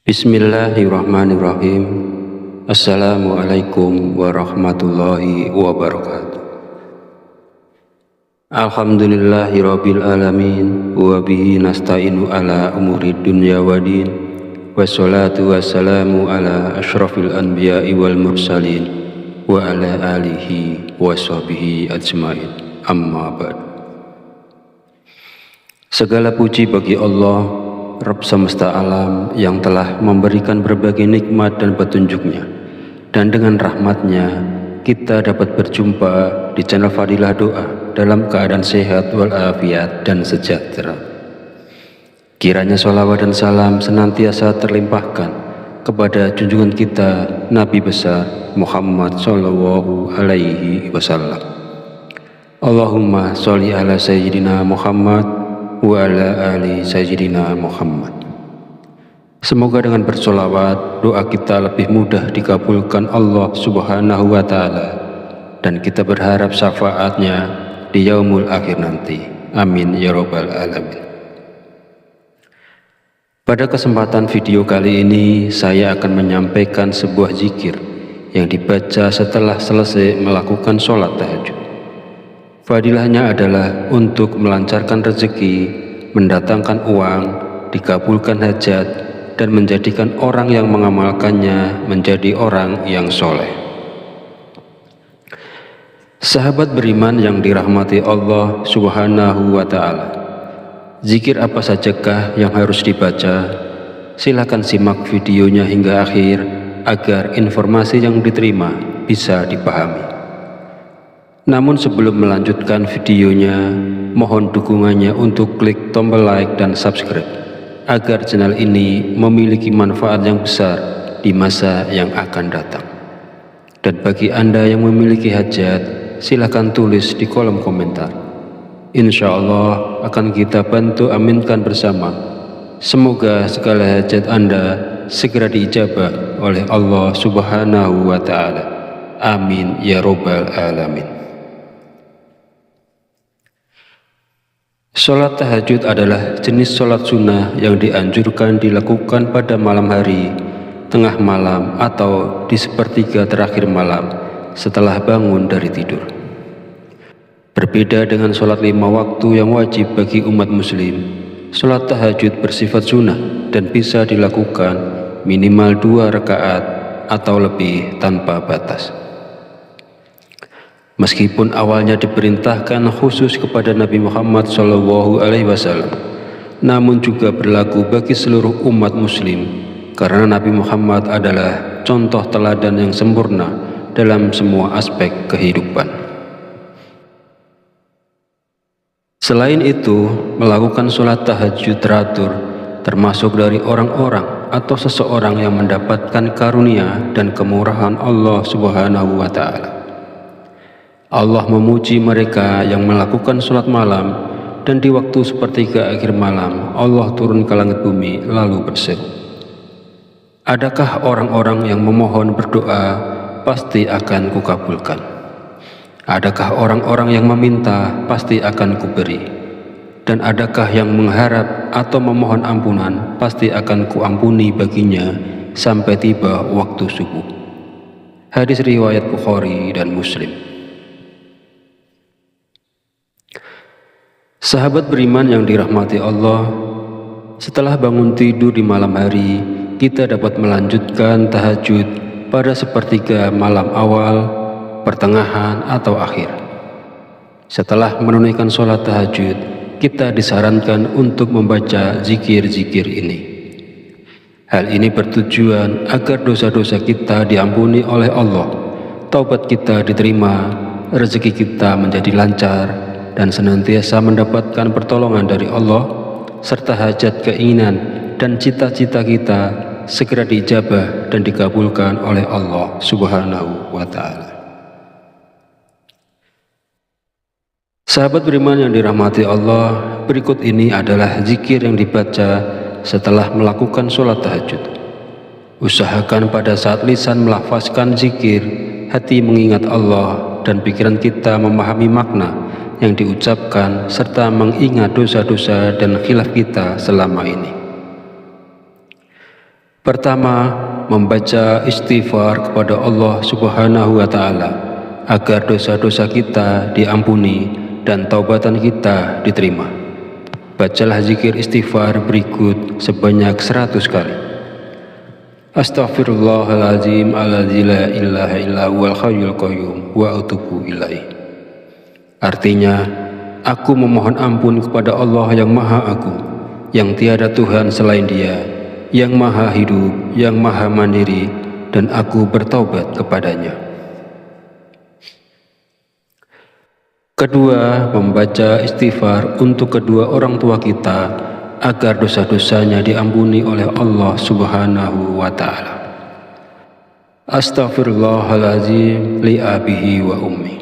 Bismillahirrahmanirrahim. Assalamualaikum warahmatullahi wabarakatuh. Alhamdulillahirabbil alamin wa bihi nasta'inu ala umurid dunya waddin. Wassalatu wassalamu ala asyrafil anbiya'i wal mursalin wa ala alihi wa sahbihi ajmain. Amma ba'd. Segala puji bagi Allah, Rabb semesta alam, yang telah memberikan berbagai nikmat dan petunjuknya, dan dengan rahmatnya kita dapat berjumpa di channel Fadilah Doa dalam keadaan sehat walafiat dan sejahtera. Kiranya sholawat dan salam senantiasa terlimpahkan kepada junjungan kita Nabi besar Muhammad Sallallahu Alaihi Wasallam. Allahumma sholli ala Sayyidina Muhammad wa ala ali Sayyidina Muhammad. Semoga dengan bersolawat doa kita lebih mudah dikabulkan Allah Subhanahu wa Ta'ala, dan kita berharap syafaatnya di yaumul akhir nanti. Amin ya rabbal alamin. Pada kesempatan video kali ini saya akan menyampaikan sebuah zikir yang dibaca setelah selesai melakukan sholat tahajud. Fadilahnya adalah untuk melancarkan rezeki, mendatangkan uang, dikabulkan hajat, dan menjadikan orang yang mengamalkannya menjadi orang yang soleh. Sahabat beriman yang dirahmati Allah Subhanahu wa Ta'ala, zikir apa sajakah yang harus dibaca? Silakan simak videonya hingga akhir agar informasi yang diterima bisa dipahami. Namun sebelum melanjutkan videonya, mohon dukungannya untuk klik tombol like dan subscribe agar channel ini memiliki manfaat yang besar di masa yang akan datang. Dan bagi Anda yang memiliki hajat, silakan tulis di kolom komentar. Insya Allah akan kita bantu aminkan bersama. Semoga segala hajat Anda segera diijabah oleh Allah Subhanahu wa Ta'ala. Amin ya rabbal alamin. Sholat tahajud adalah jenis sholat sunnah yang dianjurkan dilakukan pada malam hari, tengah malam, atau di sepertiga terakhir malam setelah bangun dari tidur. Berbeda dengan sholat 5 waktu yang wajib bagi umat muslim, sholat tahajud bersifat sunnah dan bisa dilakukan minimal 2 rakaat atau lebih tanpa batas. Meskipun awalnya diperintahkan khusus kepada Nabi Muhammad SAW, namun juga berlaku bagi seluruh umat muslim, karena Nabi Muhammad adalah contoh teladan yang sempurna dalam semua aspek kehidupan. Selain itu, melakukan sholat tahajud teratur termasuk dari orang-orang atau seseorang yang mendapatkan karunia dan kemurahan Allah Subhanahu wa Ta'ala. Allah memuji mereka yang melakukan sholat malam, dan di waktu sepertiga akhir malam Allah turun ke langit bumi lalu berseru, adakah orang-orang yang memohon berdoa pasti akan kukabulkan? Adakah orang-orang yang meminta pasti akan kuberi? Dan adakah yang mengharap atau memohon ampunan pasti akan kuampuni baginya sampai tiba waktu subuh. Hadis riwayat Bukhari dan Muslim. Sahabat beriman yang dirahmati Allah, setelah bangun tidur di malam hari, kita dapat melanjutkan tahajud pada sepertiga malam awal, pertengahan, atau akhir. Setelah menunaikan sholat tahajud, kita disarankan untuk membaca zikir-zikir ini. Hal ini bertujuan agar dosa-dosa kita diampuni oleh Allah, taubat kita diterima, rezeki kita menjadi lancar, dan senantiasa mendapatkan pertolongan dari Allah, serta hajat, keinginan, dan cita-cita kita segera diijabah dan dikabulkan oleh Allah Subhanahu wa Ta'ala. Sahabat beriman yang dirahmati Allah, berikut ini adalah zikir yang dibaca setelah melakukan sholat tahajud. Usahakan pada saat lisan melafazkan zikir, hati mengingat Allah, dan pikiran kita memahami makna yang diucapkan serta mengingat dosa-dosa dan khilaf kita selama ini. Pertama, membaca istighfar kepada Allah Subhanahu wa Ta'ala agar dosa-dosa kita diampuni dan taubatan kita diterima. Bacalah zikir istighfar berikut sebanyak 100 kali. Astaghfirullahaladzim alladzi la ilaha illa huwal hayyul qayyum wa atubu ilaih. Artinya, aku memohon ampun kepada Allah yang Maha Agung, yang tiada Tuhan selain Dia, yang Maha Hidup, yang Maha Mandiri, dan aku bertaubat kepadanya. Kedua, membaca istighfar untuk kedua orang tua kita agar dosa-dosanya diampuni oleh Allah Subhanahu wa Ta'ala. Astaghfirullahaladzim li abihi wa ummi.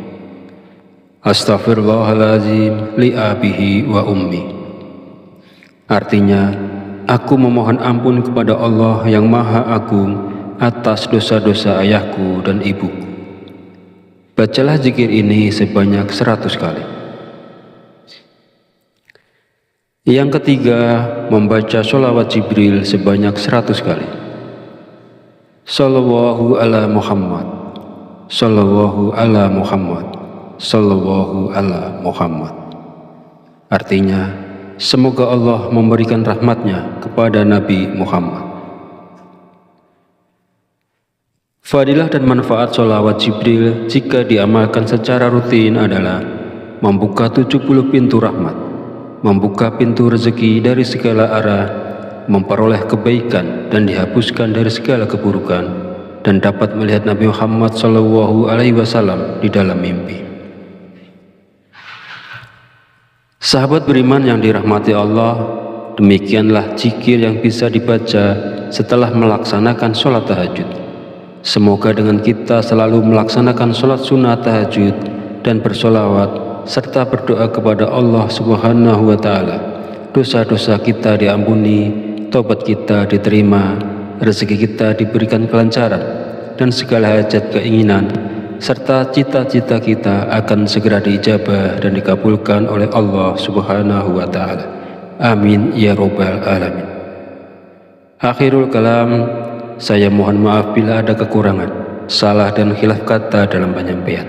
Astaghfirullahaladzim li abihi wa ummi. Artinya, aku memohon ampun kepada Allah yang Maha Agung atas dosa-dosa ayahku dan ibuku. Bacalah zikir ini sebanyak 100 kali. Yang ketiga, membaca sholawat Jibril sebanyak 100 kali. Sallallahu ala Muhammad, Sallallahu ala Muhammad, Sallallahu ala Muhammad. Artinya, semoga Allah memberikan rahmatnya kepada Nabi Muhammad. Fadilah dan manfaat sholawat Jibril jika diamalkan secara rutin adalah membuka 70 pintu rahmat, membuka pintu rezeki dari segala arah, memperoleh kebaikan dan dihapuskan dari segala keburukan, dan dapat melihat Nabi Muhammad SAW di dalam mimpi. Sahabat beriman yang dirahmati Allah, demikianlah zikir yang bisa dibaca setelah melaksanakan sholat tahajud. Semoga dengan kita selalu melaksanakan sholat sunnah tahajud dan bersolawat serta berdoa kepada Allah Subhanahu wa Ta'ala, dosa-dosa kita diampuni, taubat kita diterima, rezeki kita diberikan kelancaran, dan segala hajat keinginan serta cita-cita kita akan segera diijabah dan dikabulkan oleh Allah Subhanahu wa Ta'ala. Amin ya Rabbal Alamin. Akhirul kalam, saya mohon maaf bila ada kekurangan, salah dan khilaf kata dalam penyampaian.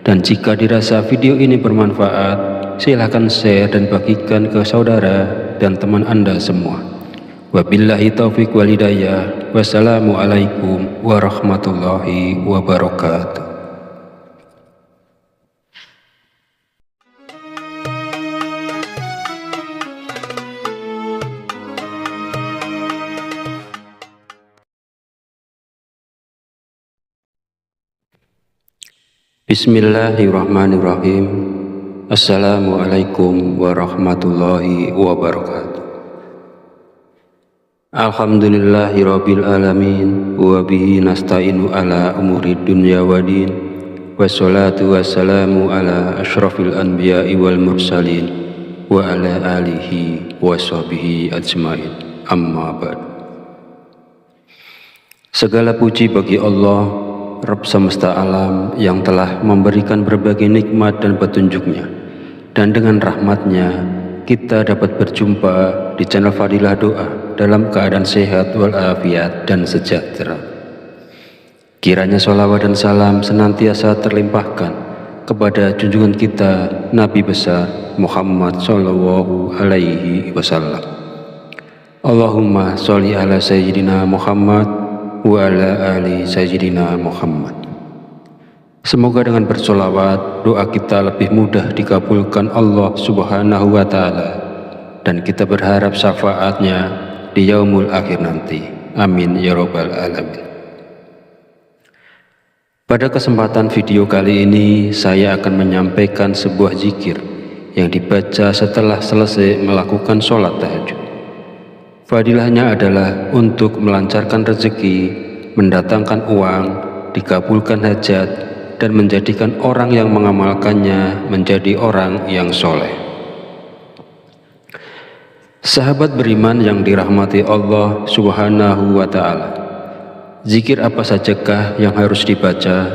Dan jika dirasa video ini bermanfaat, silahkan share dan bagikan ke saudara dan teman Anda semua. Wabillahi taufiq wal hidayah. Wassalamualaikum warahmatullahi wabarakatuh. Bismillahirrahmanirrahim. Assalamualaikum warahmatullahi wabarakatuh. Alhamdulillahirabbil alamin wa bihi nasta'inu ala umuri dunya waddin. Wassalatu wassalamu ala asyrafil anbiya'i wal mursalin wa ala alihi wa sahbihi ajmain. Amma ba'd. Segala puji bagi Allah, Rabb semesta alam, yang telah memberikan berbagai nikmat dan petunjuknya, dan dengan rahmatnya kita dapat berjumpa di channel Fadilah Doa dalam keadaan sehat walafiat dan sejahtera. Kiranya sholawat dan salam senantiasa terlimpahkan kepada junjungan kita Nabi besar Muhammad Sallallahu Alaihi Wasallam. Allahumma sholli ala Sayyidina Muhammad wa ala ali Sayyidina Muhammad. Semoga dengan bersolawat doa kita lebih mudah dikabulkan Allah Subhanahu wa Ta'ala, dan kita berharap syafaatnya di yaumul akhir nanti. Amin ya Rabbal Alamin. Pada kesempatan video kali ini, saya akan menyampaikan sebuah zikir yang dibaca setelah selesai melakukan sholat tahajud. Fadilahnya adalah untuk melancarkan rezeki, mendatangkan uang, dikabulkan hajat, dan menjadikan orang yang mengamalkannya menjadi orang yang soleh. Sahabat beriman yang dirahmati Allah Subhanahu wa Ta'ala, zikir apa sajakah yang harus dibaca?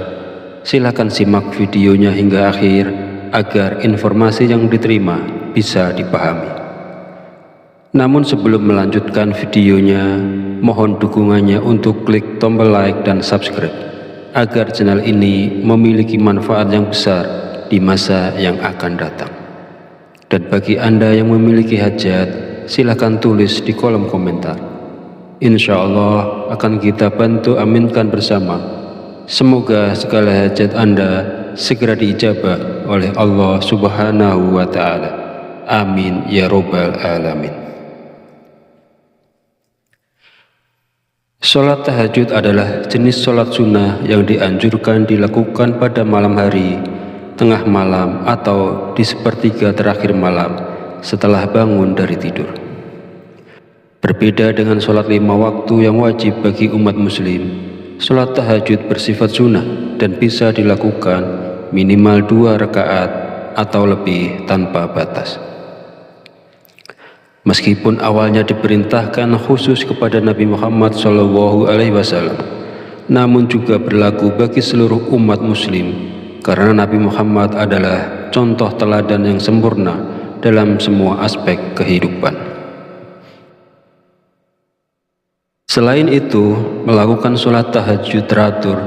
Silakan simak videonya hingga akhir agar informasi yang diterima bisa dipahami. Namun sebelum melanjutkan videonya, mohon dukungannya untuk klik tombol like dan subscribe agar channel ini memiliki manfaat yang besar di masa yang akan datang. Dan bagi Anda yang memiliki hajat, silakan tulis di kolom komentar. Insya Allah akan kita bantu aminkan bersama. Semoga segala hajat Anda segera diijabah oleh Allah Subhanahu wa Ta'ala. Amin ya Rabbal Alamin. Sholat tahajud adalah jenis sholat sunnah yang dianjurkan dilakukan pada malam hari, tengah malam, atau di sepertiga terakhir malam setelah bangun dari tidur. Berbeda dengan sholat 5 waktu yang wajib bagi umat muslim, sholat tahajud bersifat sunnah dan bisa dilakukan minimal 2 rakaat atau lebih tanpa batas. Meskipun awalnya diperintahkan khusus kepada Nabi Muhammad SAW, namun juga berlaku bagi seluruh umat muslim, karena Nabi Muhammad adalah contoh teladan yang sempurna dalam semua aspek kehidupan. Selain itu, melakukan sholat tahajud teratur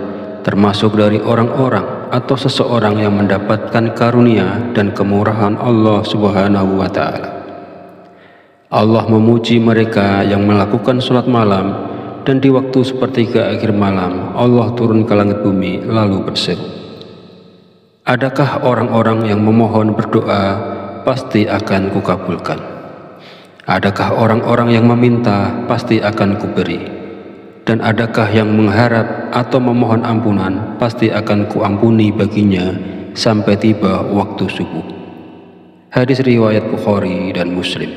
termasuk dari orang-orang atau seseorang yang mendapatkan karunia dan kemurahan Allah Subhanahu wa Ta'ala. Allah memuji mereka yang melakukan sholat malam, dan di waktu sepertiga akhir malam Allah turun ke langit bumi lalu berseru, adakah orang-orang yang memohon berdoa pasti akan kukabulkan? Adakah orang-orang yang meminta pasti akan kuberi? Dan adakah yang mengharap atau memohon ampunan pasti akan kuampuni baginya sampai tiba waktu subuh. Hadis riwayat Bukhari dan Muslim.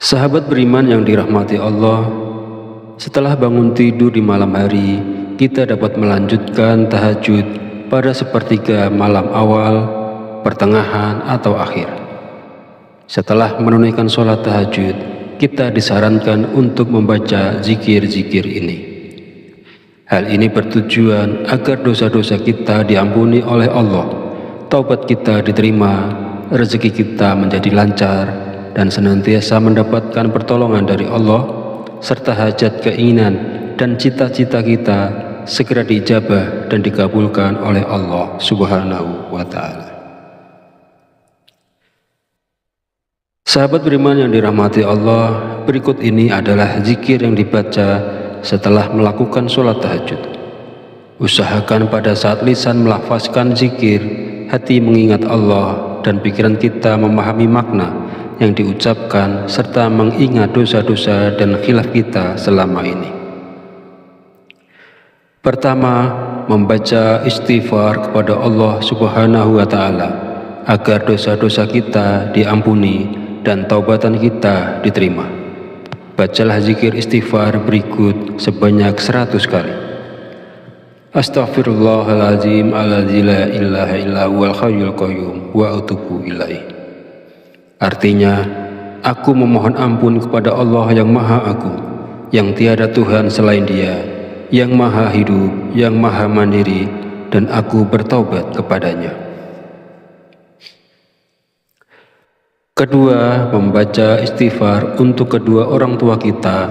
Sahabat beriman yang dirahmati Allah, setelah bangun tidur di malam hari, kita dapat melanjutkan tahajud pada sepertiga malam awal, pertengahan, atau akhir. Setelah menunaikan sholat tahajud, kita disarankan untuk membaca zikir-zikir ini. Hal ini bertujuan agar dosa-dosa kita diampuni oleh Allah, taubat kita diterima, rezeki kita menjadi lancar, dan senantiasa mendapatkan pertolongan dari Allah, serta hajat, keinginan, dan cita-cita kita segera diijabah dan dikabulkan oleh Allah Subhanahu wa Ta'ala. Sahabat beriman yang dirahmati Allah, berikut ini adalah zikir yang dibaca setelah melakukan sholat tahajud. Usahakan pada saat lisan melafazkan zikir, hati mengingat Allah, dan pikiran kita memahami makna yang diucapkan serta mengingat dosa-dosa dan khilaf kita selama ini. Pertama, membaca istighfar kepada Allah Subhanahu wa Ta'ala agar dosa-dosa kita diampuni dan taubatan kita diterima. Bacalah zikir istighfar berikut sebanyak 100 kali. Astaghfirullahaladzim alladzi la ilaha illa huwal hayyul qayyum wa atubu ilaih. Artinya, aku memohon ampun kepada Allah yang Maha Agung, yang tiada Tuhan selain Dia, yang Maha Hidup, yang Maha Mandiri, dan aku bertaubat kepadanya. Kedua, membaca istighfar untuk kedua orang tua kita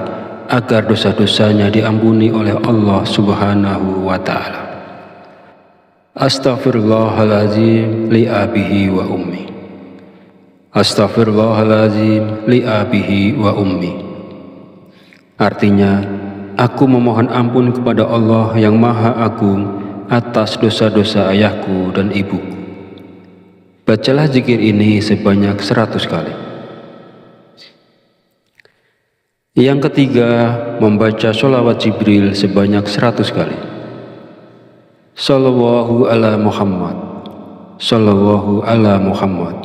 agar dosa-dosanya diampuni oleh Allah Subhanahu wa Ta'ala. Astaghfirullahaladzim li abihi wa ummi. Astaghfirullahaladzim li abihi wa ummi. Artinya, aku memohon ampun kepada Allah yang Maha Agung atas dosa-dosa ayahku dan ibuku. Bacalah zikir ini sebanyak 100 kali. Yang ketiga, membaca sholawat Jibril sebanyak 100 kali. Sallallahu ala Muhammad, Sallallahu ala Muhammad,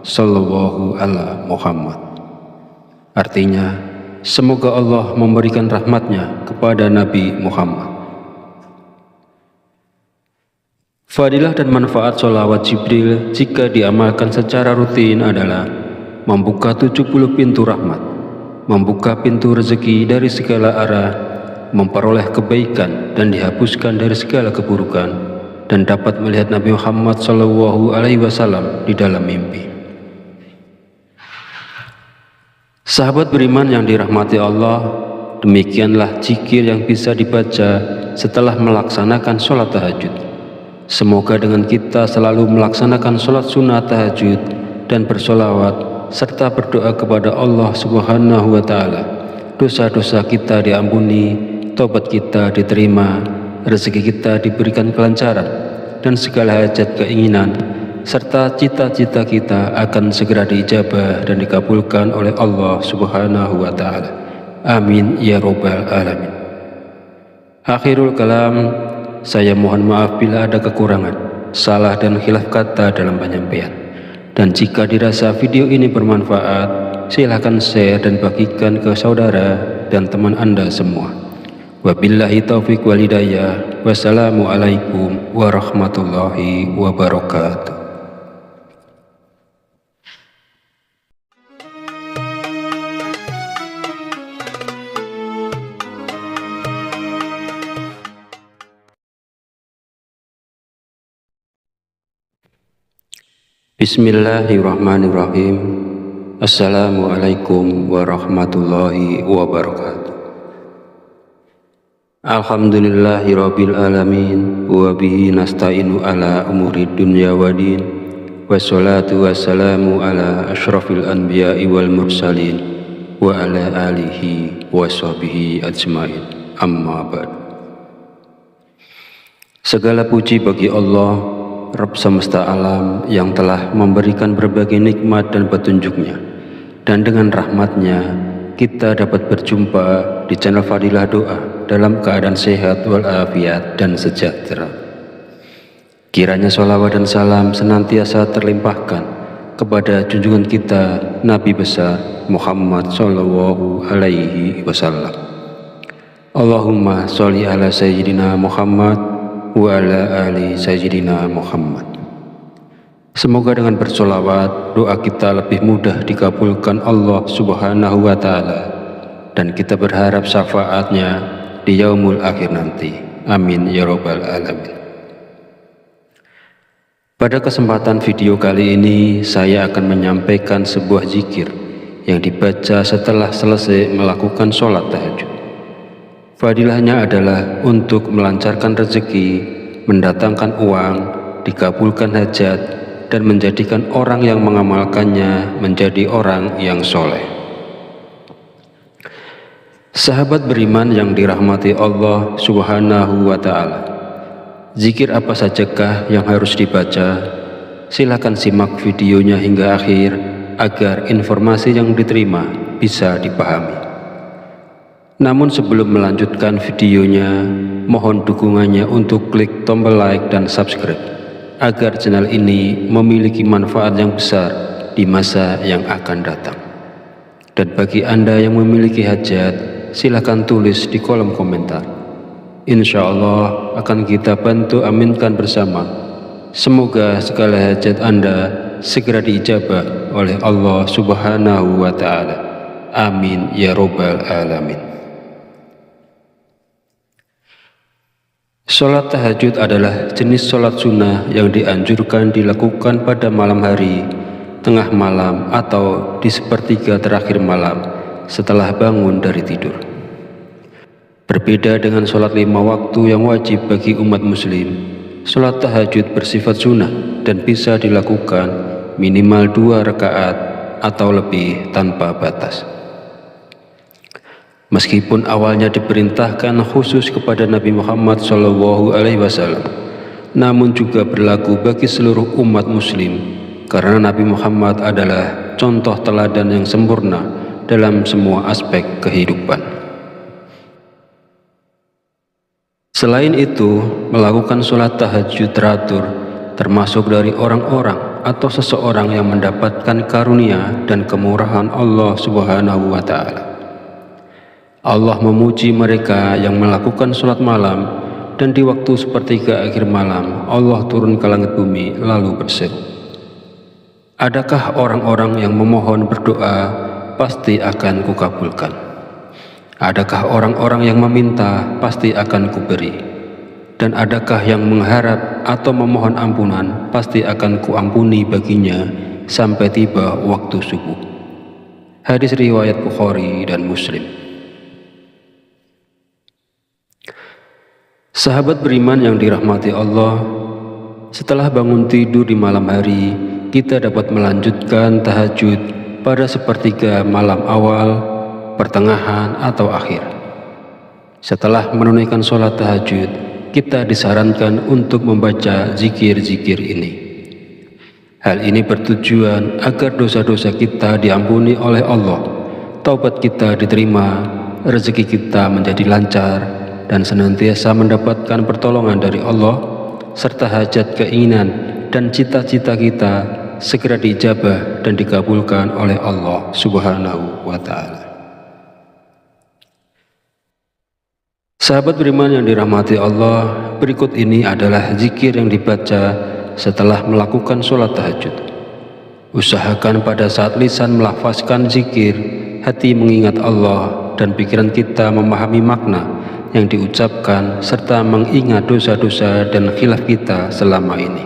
Sallallahu ala Muhammad. Artinya, semoga Allah memberikan rahmatnya kepada Nabi Muhammad. Fadilah dan manfaat sholawat Jibril jika diamalkan secara rutin adalah membuka 70 pintu rahmat, membuka pintu rezeki dari segala arah, memperoleh kebaikan dan dihapuskan dari segala keburukan, dan dapat melihat Nabi Muhammad SAW di dalam mimpi. Sahabat beriman yang dirahmati Allah, demikianlah zikir yang bisa dibaca setelah melaksanakan sholat tahajud. Semoga dengan kita selalu melaksanakan sholat sunnah tahajud dan bersolawat serta berdoa kepada Allah Subhanahu wa Ta'ala, dosa-dosa kita diampuni, tobat kita diterima, rezeki kita diberikan kelancaran, dan segala hajat keinginan serta cita-cita kita akan segera diijabah dan dikabulkan oleh Allah Subhanahu wa Ta'ala. Amin ya Rabbal Alamin. Akhirul kalam, saya mohon maaf bila ada kekurangan, salah dan khilaf kata dalam penyampaian. Dan jika dirasa video ini bermanfaat, silahkan share dan bagikan ke saudara dan teman Anda semua. Wabillahi taufiq wal hidayah. Wassalamualaikum warahmatullahi wabarakatuh. Bismillahirrahmanirrahim. Assalamualaikum warahmatullahi wabarakatuh. Alhamdulillahirabbil alamin wa bihi nasta'inu ala umuri dunya waddin. Wassalatu wassalamu ala asyrafil anbiya'i wal mursalin wa ala alihi wa sahbihi ajmain. Amma ba'd. Segala puji bagi Allah, Rabb semesta alam, yang telah memberikan berbagai nikmat dan petunjuknya, dan dengan rahmatnya kita dapat berjumpa di channel Fadilah Doa dalam keadaan sehat walafiat dan sejahtera. Kiranya sholawat dan salam senantiasa terlimpahkan kepada junjungan kita Nabi besar Muhammad Sallallahu Alaihi Wasallam. Allahumma sholli ala Sayyidina Muhammad wa ala ali Sayyidina Muhammad. Semoga dengan bersolawat doa kita lebih mudah dikabulkan Allah Subhanahu wa Ta'ala, dan kita berharap syafaatnya di yaumul akhir nanti. Amin ya Rabbal Alamin. Pada kesempatan video kali ini, saya akan menyampaikan sebuah zikir yang dibaca setelah selesai melakukan sholat tahajud. Fadilahnya adalah untuk melancarkan rezeki, mendatangkan uang, dikabulkan hajat, dan menjadikan orang yang mengamalkannya menjadi orang yang soleh. Sahabat beriman yang dirahmati Allah Subhanahu wa Ta'ala, zikir apa sajakah yang harus dibaca? Silakan simak videonya hingga akhir agar informasi yang diterima bisa dipahami. Namun sebelum melanjutkan videonya, mohon dukungannya untuk klik tombol like dan subscribe agar channel ini memiliki manfaat yang besar di masa yang akan datang. Dan bagi Anda yang memiliki hajat, silakan tulis di kolom komentar. Insya Allah akan kita bantu aminkan bersama. Semoga segala hajat Anda segera diijabah oleh Allah Subhanahu wa Ta'ala. Amin ya Rabbal Alamin. Sholat tahajud adalah jenis sholat sunnah yang dianjurkan dilakukan pada malam hari, tengah malam, atau di sepertiga terakhir malam setelah bangun dari tidur. Berbeda dengan sholat 5 waktu yang wajib bagi umat muslim, sholat tahajud bersifat sunnah dan bisa dilakukan minimal 2 rakaat atau lebih tanpa batas. Meskipun awalnya diperintahkan khusus kepada Nabi Muhammad SAW, namun juga berlaku bagi seluruh umat muslim, karena Nabi Muhammad adalah contoh teladan yang sempurna dalam semua aspek kehidupan. Selain itu, melakukan sholat tahajud teratur termasuk dari orang-orang atau seseorang yang mendapatkan karunia dan kemurahan Allah Subhanahu wa Ta'ala. Allah memuji mereka yang melakukan sholat malam, dan di waktu sepertiga akhir malam Allah turun ke langit bumi lalu berseru, adakah orang-orang yang memohon berdoa pasti akan kukabulkan? Adakah orang-orang yang meminta pasti akan kuberi? Dan adakah yang mengharap atau memohon ampunan pasti akan kuampuni baginya sampai tiba waktu subuh? Hadis riwayat Bukhari dan Muslim. Sahabat beriman yang dirahmati Allah, setelah bangun tidur di malam hari, kita dapat melanjutkan tahajud pada sepertiga malam awal, pertengahan, atau akhir. Setelah menunaikan sholat tahajud, kita disarankan untuk membaca zikir-zikir ini. Hal ini bertujuan agar dosa-dosa kita diampuni oleh Allah, taubat kita diterima, rezeki kita menjadi lancar, dan senantiasa mendapatkan pertolongan dari Allah, serta hajat, keinginan, dan cita-cita kita segera diijabah dan dikabulkan oleh Allah Subhanahu wa Ta'ala. Sahabat beriman yang dirahmati Allah, berikut ini adalah zikir yang dibaca setelah melakukan sholat tahajud. Usahakan pada saat lisan melafazkan zikir, hati mengingat Allah, dan pikiran kita memahami makna yang diucapkan serta mengingat dosa-dosa dan khilaf kita selama ini.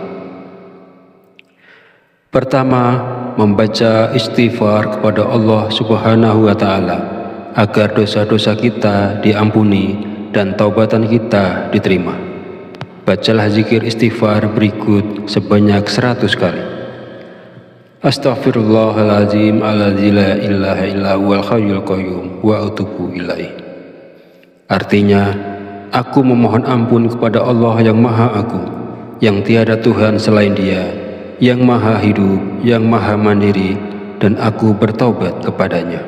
Pertama, membaca istighfar kepada Allah Subhanahu wa Ta'ala agar dosa-dosa kita diampuni dan taubatan kita diterima. Bacalah zikir istighfar berikut sebanyak 100 kali. Astaghfirullahaladzim alladzi la ilaha illa huwal hayyul qayyum wa atubu ilaih. Artinya, aku memohon ampun kepada Allah yang Maha Agung, yang tiada Tuhan selain Dia, yang Maha Hidup, yang Maha Mandiri, dan aku bertaubat kepadanya.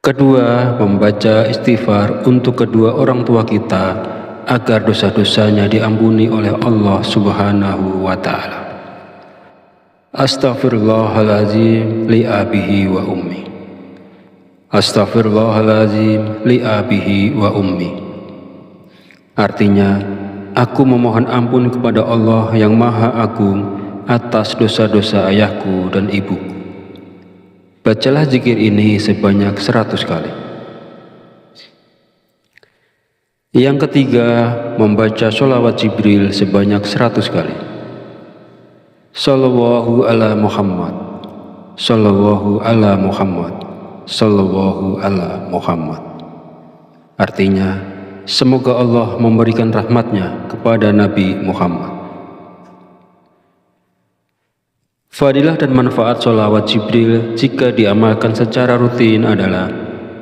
Kedua, membaca istighfar untuk kedua orang tua kita agar dosa-dosanya diampuni oleh Allah Subhanahu wa Ta'ala. Astaghfirullahaladzim li abihi wa ummi. Astaghfirullahaladzim li abihi wa ummi. Artinya, aku memohon ampun kepada Allah yang Maha Agung atas dosa-dosa ayahku dan ibuku. Bacalah zikir ini sebanyak 100 kali. Yang ketiga, membaca sholawat Jibril sebanyak 100 kali. Sallallahu ala Muhammad, Sallallahu ala Muhammad, Sallallahu ala Muhammad. Artinya, semoga Allah memberikan rahmatnya kepada Nabi Muhammad. Fadilah dan manfaat sholawat Jibril jika diamalkan secara rutin adalah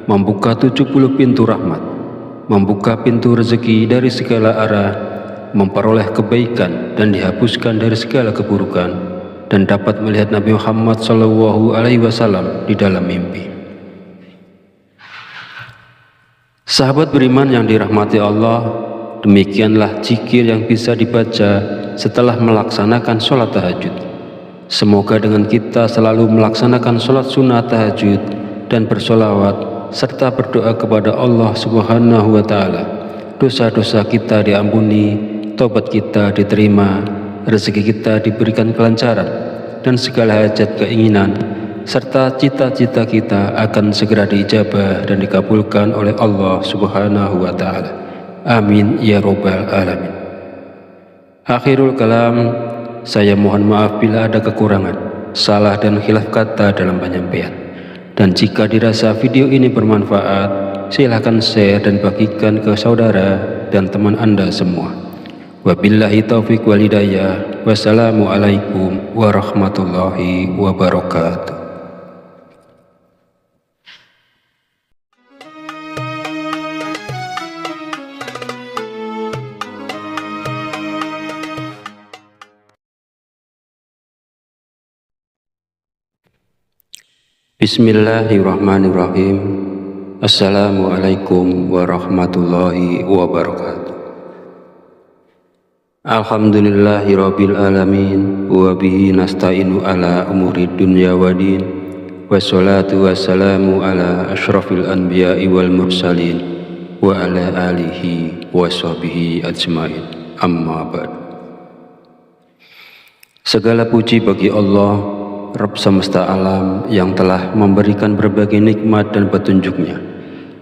membuka 70 pintu rahmat, membuka pintu rezeki dari segala arah, memperoleh kebaikan dan dihapuskan dari segala keburukan, dan dapat melihat Nabi Muhammad SAW di dalam mimpi. Sahabat beriman yang dirahmati Allah, demikianlah zikir yang bisa dibaca setelah melaksanakan sholat tahajud. Semoga dengan kita selalu melaksanakan sholat sunnah tahajud dan bersolawat serta berdoa kepada Allah Subhanahu wa Ta'ala, dosa-dosa kita diampuni, taubat kita diterima, rezeki kita diberikan kelancaran, dan segala hajat, keinginan serta cita-cita kita akan segera diijabah dan dikabulkan oleh Allah Subhanahu wa Ta'ala. Amin ya Rabbal Alamin. Akhirul kalam, saya mohon maaf bila ada kekurangan, salah dan khilaf kata dalam penyampaian. Dan jika dirasa video ini bermanfaat, silahkan share dan bagikan ke saudara dan teman Anda semua. Wabillahi taufiq wal hidayah. Wassalamualaikum warahmatullahi wabarakatuh. Bismillahirrahmanirrahim. Assalamualaikum warahmatullahi wabarakatuh. Alhamdulillahirabbil alamin wa bihi nasta'inu ala umuri dunya waddin. Wassalatu wassalamu ala asyrafil anbiya'i wal mursalin wa ala alihi wa sahbihi ajmain. Amma ba'd. Segala puji bagi Allah, Rabb semesta alam, yang telah memberikan berbagai nikmat dan petunjuknya,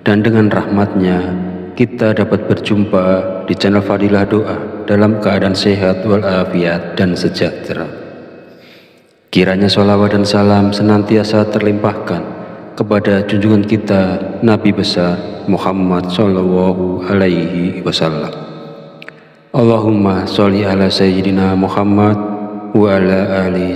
dan dengan rahmatnya kita dapat berjumpa di channel Fadilah Doa dalam keadaan sehat walafiat dan sejahtera. Kiranya sholawat dan salam senantiasa terlimpahkan kepada junjungan kita Nabi besar Muhammad Sallallahu Alaihi Wasallam. Allahumma sholli ala Sayyidina Muhammad wa ala ali